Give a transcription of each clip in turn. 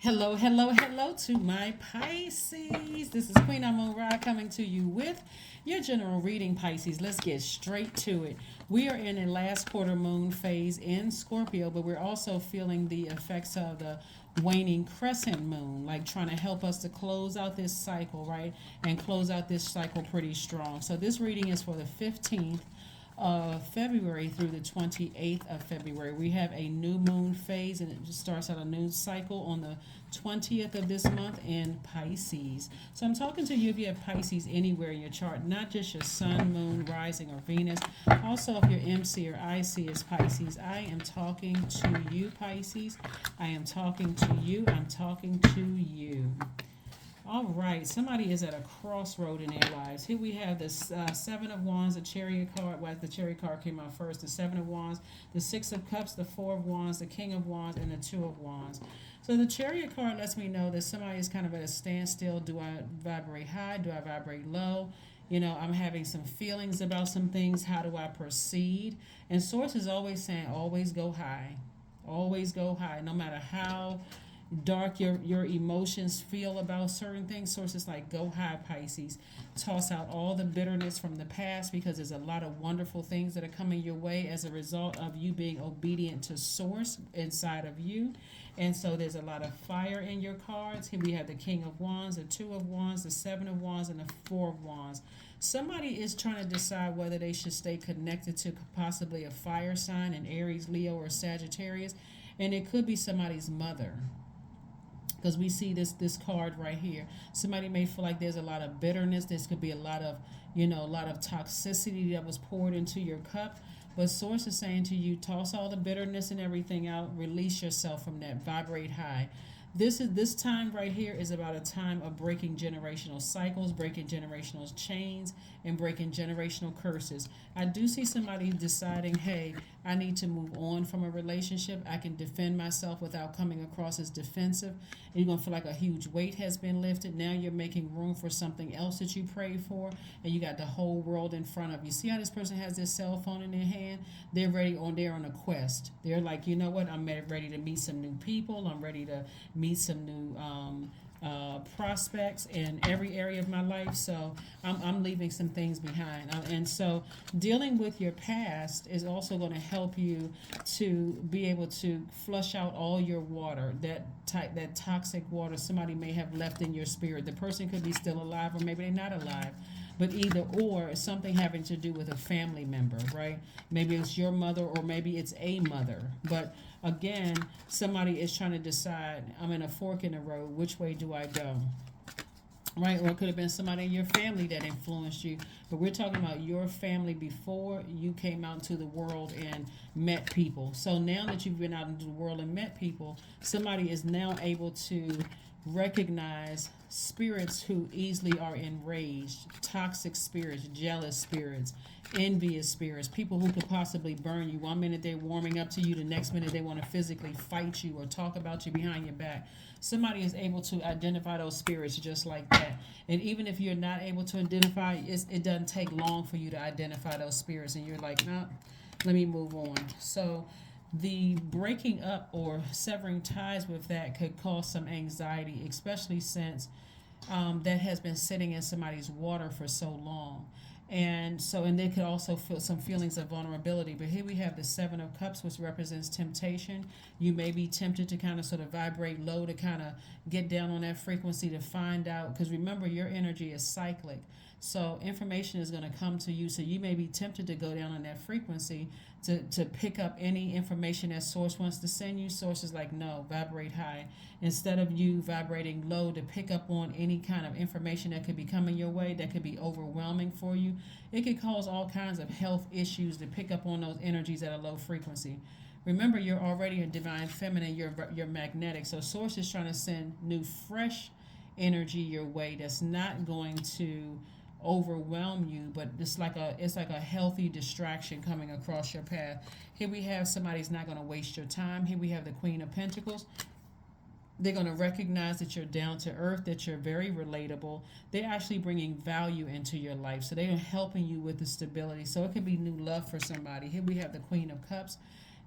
Hello, hello, hello to my Pisces. This is Queen Amun Ra coming to you with your general reading, Pisces. Let's get straight to it. We are in a last quarter moon phase in Scorpio, but we're also feeling the effects of the waning crescent moon, like trying to help us to close out this cycle, right? And close out this cycle pretty strong. So this reading is for the 15th of February through the 28th of February. We have a new moon phase, and it just starts out a new cycle on the 20th of this month in Pisces. So I'm talking to you if you have Pisces anywhere in your chart, not just your sun, moon, rising, or Venus. Also, if your MC or IC is Pisces, I am talking to you, Pisces. I am talking to you. I'm talking to you. All right, somebody is at a crossroad in their lives. Here we have the Seven of Wands, the Chariot card. Well, the Chariot card came out first. The Seven of Wands, the Six of Cups, the Four of Wands, the King of Wands, and the Two of Wands. So the Chariot card lets me know that somebody is kind of at a standstill. Do I vibrate high? Do I vibrate low? I'm having some feelings about some things. How do I proceed? And Source is always saying, always go high. Always go high, no matter how dark your emotions feel about certain things. Sources like go high, Pisces. Toss out all the bitterness from the past, because there's a lot of wonderful things that are coming your way as a result of you being obedient to source inside of you. And so there's a lot of fire in your cards. Here we have the King of Wands, the Two of Wands, the Seven of Wands, and the Four of Wands. Somebody is trying to decide whether they should stay connected to possibly a fire sign, an Aries, Leo, or Sagittarius. And it could be somebody's mother, because we see this card right here. Somebody may feel like there's a lot of bitterness. This could be a lot of toxicity that was poured into your cup. But Source is saying to you, toss all the bitterness and everything out. Release yourself from that. Vibrate high. This time right here is about a time of breaking generational cycles, breaking generational chains, and breaking generational curses. I do see somebody deciding, hey, I need to move on from a relationship. I can defend myself without coming across as defensive. And you're going to feel like a huge weight has been lifted. Now you're making room for something else that you prayed for, and you got the whole world in front of you. See how this person has their cell phone in their hand? They're on a quest. They're like, you know what? I'm ready to meet some new people. I'm ready to meet some new prospects in every area of my life. So I'm leaving some things behind. And so dealing with your past is also going to help you to be able to flush out all your water, that toxic water somebody may have left in your spirit. The person could be still alive, or maybe they're not alive. But either or, something having to do with a family member, right? Maybe it's your mother, or maybe it's a mother. But again, somebody is trying to decide, I'm in a fork in the road, which way do I go? Right? Or it could have been somebody in your family that influenced you. But we're talking about your family before you came out into the world and met people. So now that you've been out into the world and met people, somebody is now able to recognize spirits who easily are enraged, toxic spirits, jealous spirits, envious spirits, people who could possibly burn you. One minute they're warming up to you, the next minute they want to physically fight you or talk about you behind your back. Somebody is able to identify those spirits just like that. And even if you're not able to identify, it doesn't take long for you to identify those spirits, and you're like, no, let me move on. So the breaking up or severing ties with that could cause some anxiety, especially since that has been sitting in somebody's water for so long. And they could also feel some feelings of vulnerability. But here we have the Seven of Cups, which represents temptation. You may be tempted to kind of sort of vibrate low, to kind of get down on that frequency, to find out, because remember, your energy is cyclic. So information is going to come to you. So you may be tempted to go down on that frequency to pick up any information that Source wants to send you. Source is like, no, vibrate high. Instead of you vibrating low to pick up on any kind of information that could be coming your way that could be overwhelming for you, it could cause all kinds of health issues to pick up on those energies at a low frequency. Remember, you're already a divine feminine. You're magnetic. So Source is trying to send new, fresh energy your way that's not going to overwhelm you, but it's like a healthy distraction coming across your path. Here we have somebody's not going to waste your time. Here we have the Queen of Pentacles. They're going to recognize that you're down to earth, that you're very relatable. They're actually bringing value into your life. So they're helping you with the stability. So it could be new love for somebody. Here we have the Queen of Cups.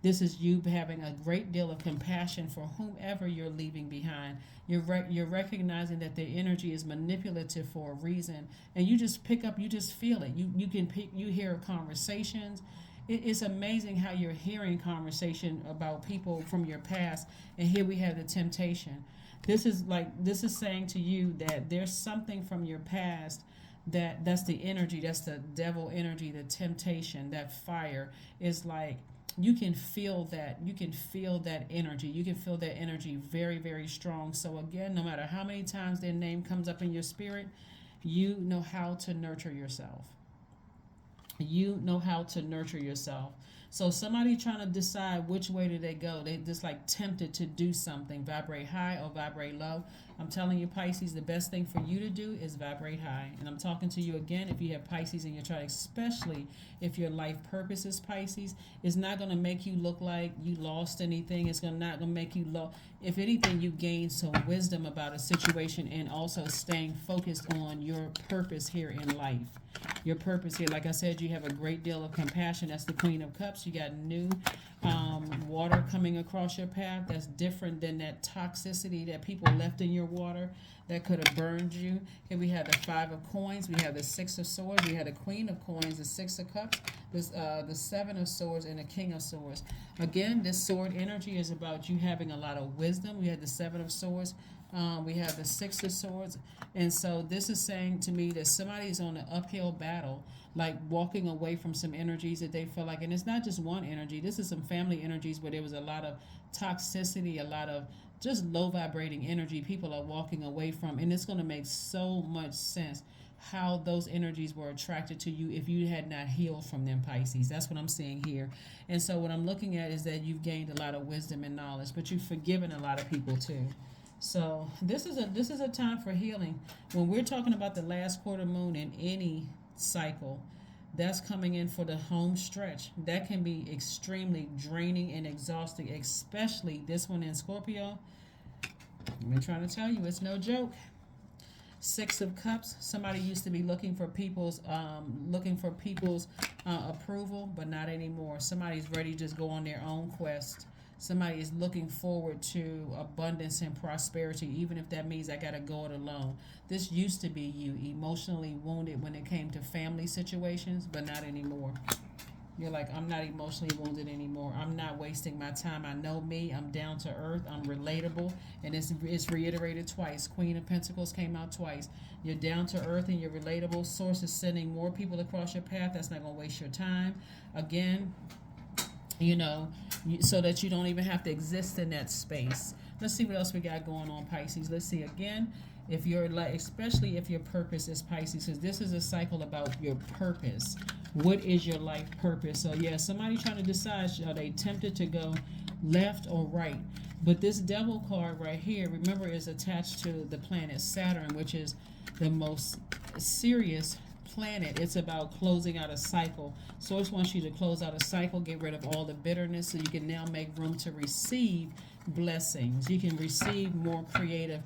This is you having a great deal of compassion for whomever you're leaving behind. You're recognizing that their energy is manipulative for a reason, and you just pick up, you just feel it. You can pick, you hear conversations. It's amazing how you're hearing conversation about people from your past, and here we have the temptation. This is saying to you that there's something from your past that's the energy, that's the devil energy, the temptation, that fire is like you can feel that energy, you can feel that energy very, very strong. So again, no matter how many times their name comes up in your spirit, you know how to nurture yourself. You know how to nurture yourself. So somebody trying to decide which way do they go, they just like tempted to do something, vibrate high or vibrate low. I'm telling you, Pisces, the best thing for you to do is vibrate high. And I'm talking to you again, if you have Pisces in your chart, especially if your life purpose is Pisces, it's not going to make you look like you lost anything. It's not going to make you low. If anything, you gain some wisdom about a situation, and also staying focused on your purpose here in life. Your purpose here, like I said, you have a great deal of compassion. That's the Queen of Cups. You got new water coming across your path. That's different than that toxicity that people left in your water that could have burned you. Here we have the Five of Coins. We have the Six of Swords. We have the Queen of Coins, the Six of Cups, the Seven of Swords, and the King of Swords. Again, this sword energy is about you having a lot of wisdom. We had the Seven of Swords. We have the Six of Swords. And so this is saying to me that somebody is on an uphill battle, like walking away from some energies that they feel like, and it's not just one energy. This is some family energies where there was a lot of toxicity, a lot of just low vibrating energy people are walking away from. And it's going to make so much sense how those energies were attracted to you if you had not healed from them, Pisces. That's what I'm seeing here. And so what I'm looking at is that you've gained a lot of wisdom and knowledge, but you've forgiven a lot of people too. So this is a time for healing. When we're talking about the last quarter moon in any cycle, that's coming in for the home stretch. That can be extremely draining and exhausting, especially this one in Scorpio. I've been trying to tell you, it's no joke. Six of Cups. Somebody used to be looking for people's approval, but not anymore. Somebody's ready to just go on their own quest. Somebody is looking forward to abundance and prosperity, even if that means I got to go it alone. This used to be you, emotionally wounded when it came to family situations, but not anymore. You're like, I'm not emotionally wounded anymore. I'm not wasting my time. I know me. I'm down to earth. I'm relatable. And it's reiterated twice. Queen of Pentacles came out twice. You're down to earth and you're relatable. Source is sending more people across your path. That's not going to waste your time. Again, so that you don't even have to exist in that space. Let's see what else we got going on, Pisces. Let's see again. If you're like, especially if your purpose is Pisces, because this is a cycle about your purpose. What is your life purpose? So yeah, somebody trying to decide, are they tempted to go left or right? But this devil card right here, remember, is attached to the planet Saturn, which is the most serious planet. It's about closing out a cycle. Source wants you to close out a cycle, get rid of all the bitterness, so you can now make room to receive blessings. You can receive more creativity,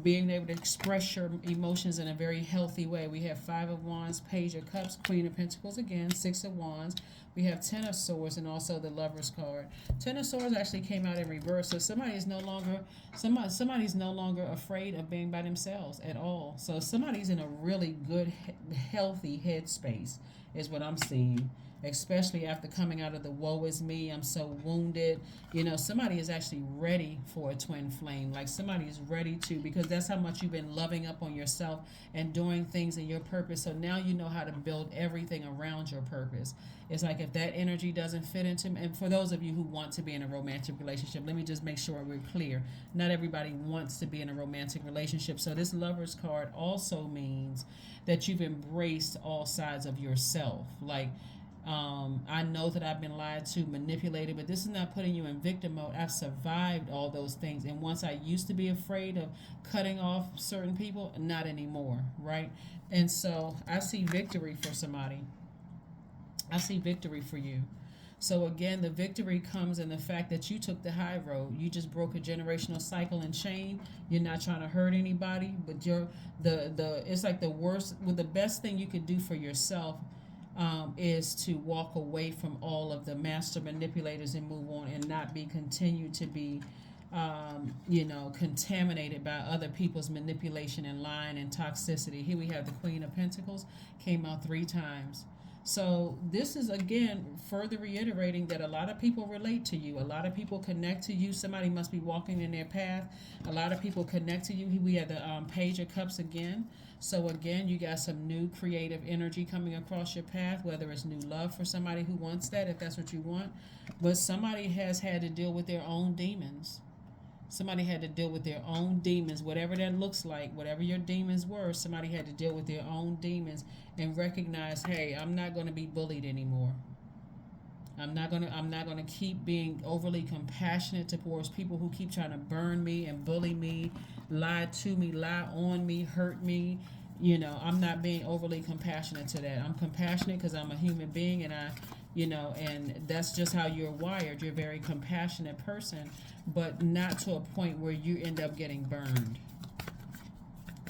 being able to express your emotions in a very healthy way. We have Five of Wands, Page of Cups, Queen of Pentacles again, Six of Wands. We have Ten of Swords and also the Lover's card. Ten of Swords actually came out in reverse, so somebody's no longer afraid of being by themselves at all. So somebody's in a really good, healthy headspace is what I'm seeing. Especially after coming out of the woe is me, I'm so wounded. Somebody is actually ready for a twin flame. Like somebody is ready to, because that's how much you've been loving up on yourself and doing things in your purpose. So now you know how to build everything around your purpose. It's like if that energy doesn't fit into, and for those of you who want to be in a romantic relationship, let me just make sure we're clear. Not everybody wants to be in a romantic relationship. So this Lover's card also means that you've embraced all sides of yourself. Like, I know that I've been lied to, manipulated, but this is not putting you in victim mode. I've survived all those things. And once I used to be afraid of cutting off certain people, not anymore, right? And so I see victory for somebody. I see victory for you. So again, the victory comes in the fact that you took the high road. You just broke a generational cycle and chain. You're not trying to hurt anybody, but it's like the best thing you could do for yourself. is to walk away from all of the master manipulators and move on and not be continue to be contaminated by other people's manipulation and lying and toxicity. Here we have the Queen of Pentacles, came out 3 times. So this is again further reiterating that a lot of people relate to you. A lot of people connect to you. Somebody must be walking in their path. A lot of people connect to you. We have the Page of Cups again. So again, you got some new creative energy coming across your path, whether it's new love for somebody who wants that, if that's what you want. But somebody has had to deal with their own demons. Somebody had to deal with their own demons, whatever that looks like, whatever your demons were. Somebody had to deal with their own demons and recognize, hey, I'm not going to be bullied anymore. I'm not gonna keep being overly compassionate towards people who keep trying to burn me and bully me, lie to me, lie on me, hurt me. I'm not being overly compassionate to that. I'm compassionate because I'm a human being, and and that's just how you're wired. You're a very compassionate person, but not to a point where you end up getting burned.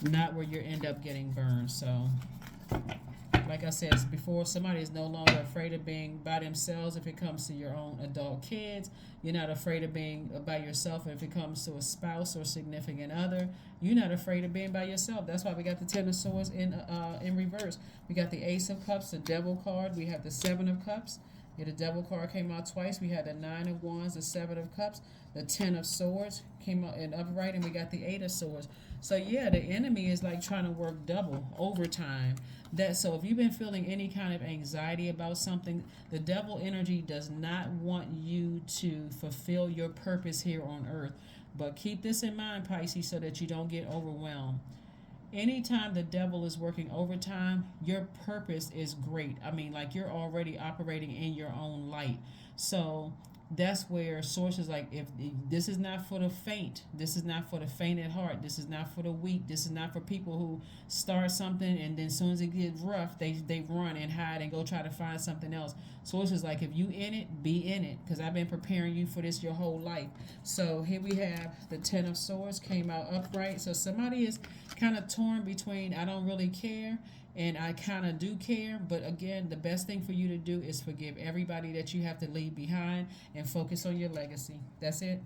Not where you end up getting burned. So, like I said before, somebody is no longer afraid of being by themselves if it comes to your own adult kids. You're not afraid of being by yourself if it comes to a spouse or significant other. You're not afraid of being by yourself. That's why we got the Ten of Swords in reverse. We got the Ace of Cups, the Devil card. We have the Seven of Cups. Yeah, the Devil card came out twice. We had the Nine of Wands, the Seven of Cups, the Ten of Swords came out in upright, and we got the Eight of Swords. So yeah, the enemy is like trying to work double overtime. So if you've been feeling any kind of anxiety about something, the devil energy does not want you to fulfill your purpose here on earth. But keep this in mind, Pisces, so that you don't get overwhelmed. Anytime the devil is working overtime, your purpose is great. I mean, like, you're already operating in your own light. So that's where sources like, if this is not for the faint, this is not for the faint at heart, this is not for the weak, this is not for people who start something and then as soon as it gets rough, they run and hide and go try to find something else. Sources like, if you in it, be in it, because I've been preparing you for this your whole life. So here we have the Ten of Swords came out upright. So somebody is kind of torn between, I don't really care and I kind of do care. But again, the best thing for you to do is forgive everybody that you have to leave behind and focus on your legacy. That's it.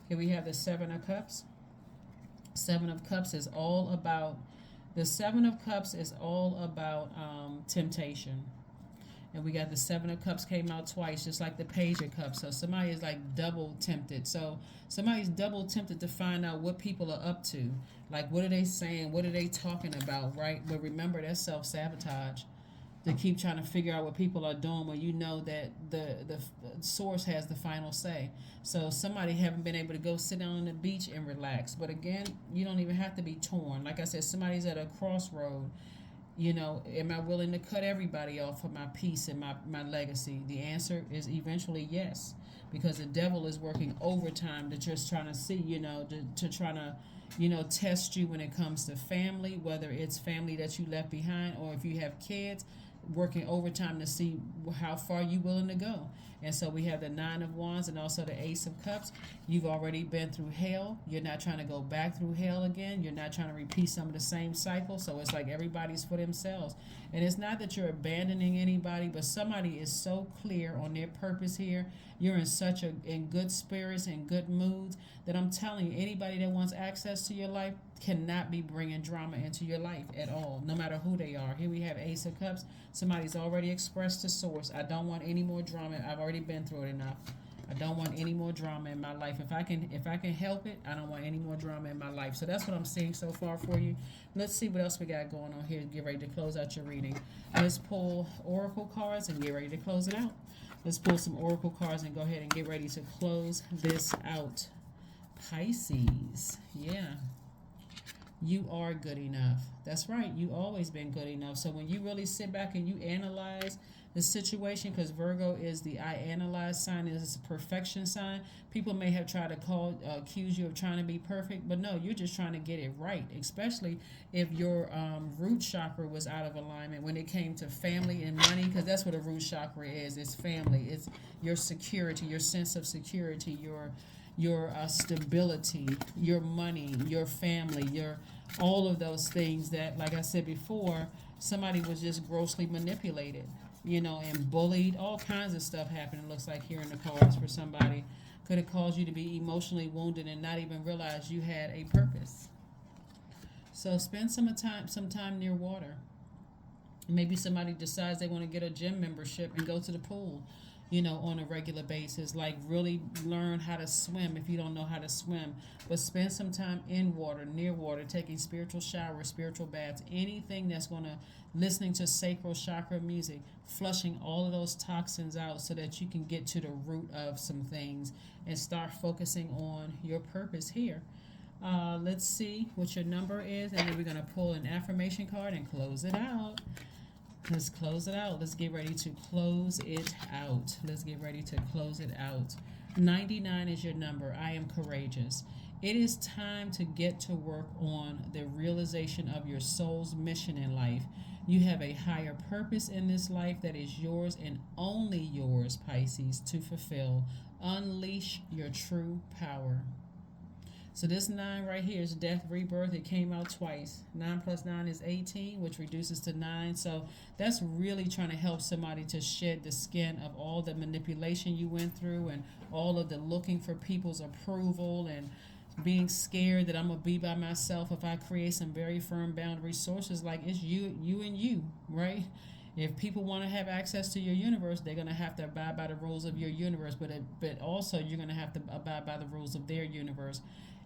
Here we have the Seven of Cups. Seven of Cups is all about, temptation. And we got the Seven of Cups came out twice, just like the Page of Cups. So somebody is like double tempted. So somebody's double tempted to find out what people are up to. Like, what are they saying? What are they talking about, right? But remember, that's self-sabotage. To keep trying to figure out what people are doing when you know that the source has the final say. So somebody haven't been able to go sit down on the beach and relax. But again, you don't even have to be torn. Like I said, somebody's at a crossroad. Am I willing to cut everybody off for my peace and my legacy? The answer is eventually yes, because the devil is working overtime to just trying to see, to trying to, test you when it comes to family, whether it's family that you left behind or if you have kids, working overtime to see how far you willing to go. And so we have the Nine of Wands and also the Ace of Cups. You've already been through hell. You're not trying to go back through hell again. You're not trying to repeat some of the same cycle. So it's like everybody's for themselves. And it's not that you're abandoning anybody, but somebody is so clear on their purpose here. You're in good spirits and good moods that I'm telling you, anybody that wants access to your life cannot be bringing drama into your life at all, no matter who they are. Here we have Ace of Cups. Somebody's already expressed to source, I don't want any more drama. I've already been through it enough. I don't want any more drama in my life. If I can help it, I don't want any more drama in my life. So that's what I'm seeing so far for you. Let's see what else we got going on here. Get ready to close out your reading. Let's pull oracle cards and get ready to close it out. Let's pull some oracle cards and go ahead and get ready to close this out. Pisces. Yeah. You are good enough. That's right. You always been good enough. So when you really sit back and you analyze the situation, because Virgo is the I analyze sign, is a perfection sign. People may have tried to accuse you of trying to be perfect, but no, you're just trying to get it right, especially if your root chakra was out of alignment when it came to family and money, because that's what a root chakra is. It's family. It's your security, your sense of security, your stability, your money, your family, your all of those things that, like I said before, somebody was just grossly manipulated. and bullied. All kinds of stuff happening, looks like here in the cards for somebody. Could have caused you to be emotionally wounded and not even realize you had a purpose. So spend some time near water. Maybe somebody decides they want to get a gym membership and go to the pool, on a regular basis. Like really learn how to swim if you don't know how to swim. But spend some time in water, near water, taking spiritual showers, spiritual baths, anything that's going to, listening to sacral chakra music, flushing all of those toxins out so that you can get to the root of some things and start focusing on your purpose here. Let's see what your number is, and then we're going to pull an affirmation card and close it out. Let's close it out. Let's get ready to close it out. Let's get ready to close it out. 99 is your number. I am courageous. It is time to get to work on the realization of your soul's mission in life. You have a higher purpose in this life that is yours and only yours, Pisces, to fulfill. Unleash your true power. So this 9 right here is death, rebirth. It came out twice. 9 plus 9 is 18, which reduces to 9. So that's really trying to help somebody to shed the skin of all the manipulation you went through and all of the looking for people's approval and being scared that I'm going to be by myself if I create some very firm boundary sources. Like it's you and you, right? If people want to have access to your universe, they're going to have to abide by the rules of your universe, but also you're going to have to abide by the rules of their universe.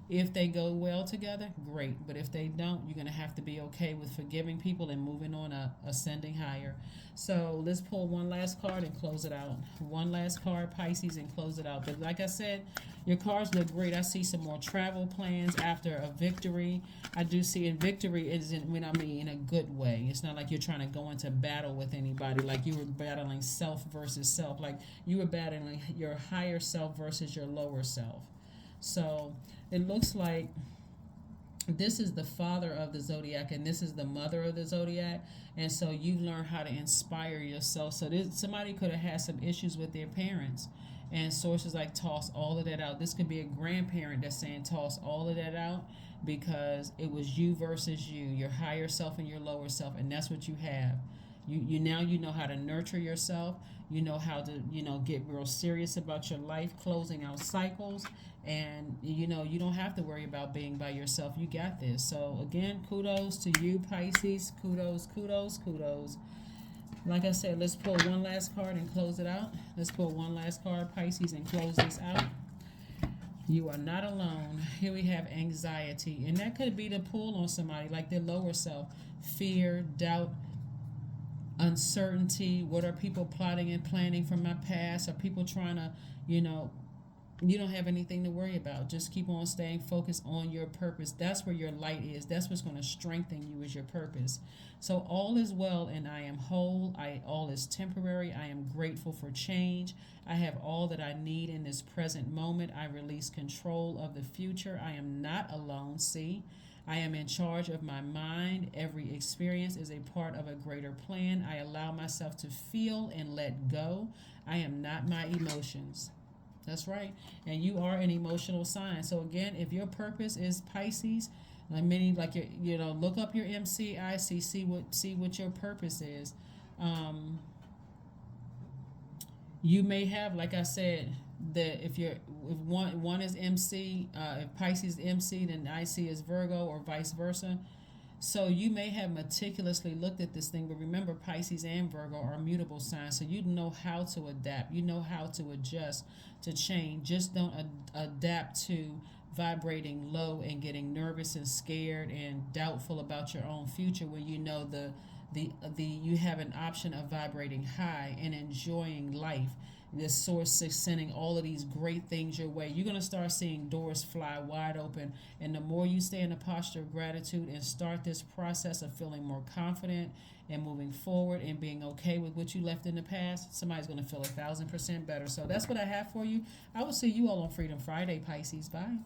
If they go well together, great. But if they don't, you're going to have to be okay with forgiving people and moving on up, ascending higher. So let's pull one last card and close it out. One last card, Pisces, and close it out. But like I said, your cards look great. I see some more travel plans after a victory. I do see, and victory isn't, in a good way. It's not like you're trying to go into battle with anybody, like you were battling self versus self. Like you were battling your higher self versus your lower self. So it looks like this is the father of the zodiac and this is the mother of the zodiac, and so you've learned how to inspire yourself. So somebody could have had some issues with their parents, and sources like toss all of that out. This could be a grandparent that's saying toss all of that out because it was you versus you, your higher self and your lower self, and that's what you have. You now know how to nurture yourself. You know how to get real serious about your life, closing out cycles, and you don't have to worry about being by yourself. You got this. So again, kudos to you, Pisces. Kudos, kudos, kudos. Like I said, let's pull one last card and close it out. Let's pull one last card, Pisces, and close this out. You are not alone. Here we have anxiety, and that could be the pull on somebody, like their lower self, fear, doubt, uncertainty. What are people plotting and planning from my past? Are people trying to, you don't have anything to worry about. Just keep on staying focused on your purpose. That's where your light is. That's what's going to strengthen you, is your purpose. So all is well and I am whole. All is temporary. I am grateful for change. I have all that I need in this present moment. I release control of the future. I am not alone. See, I am in charge of my mind. Every experience is a part of a greater plan. I allow myself to feel and let go. I am not my emotions. That's right. And you are an emotional sign. So again, if your purpose is Pisces, look up your MCIC, see what your purpose is. You may have, like I said, that if one is MC, if Pisces is MC, then IC is Virgo, or vice versa. So you may have meticulously looked at this thing, but remember, Pisces and Virgo are mutable signs, so you know how to adapt. You know how to adjust, to change. Just don't adapt to vibrating low and getting nervous and scared and doubtful about your own future, when you know you have an option of vibrating high and enjoying life. This source is sending all of these great things your way. You're going to start seeing doors fly wide open. And the more you stay in a posture of gratitude and start this process of feeling more confident and moving forward and being okay with what you left in the past, somebody's going to feel 1,000% better. So that's what I have for you. I will see you all on Freedom Friday, Pisces. Bye.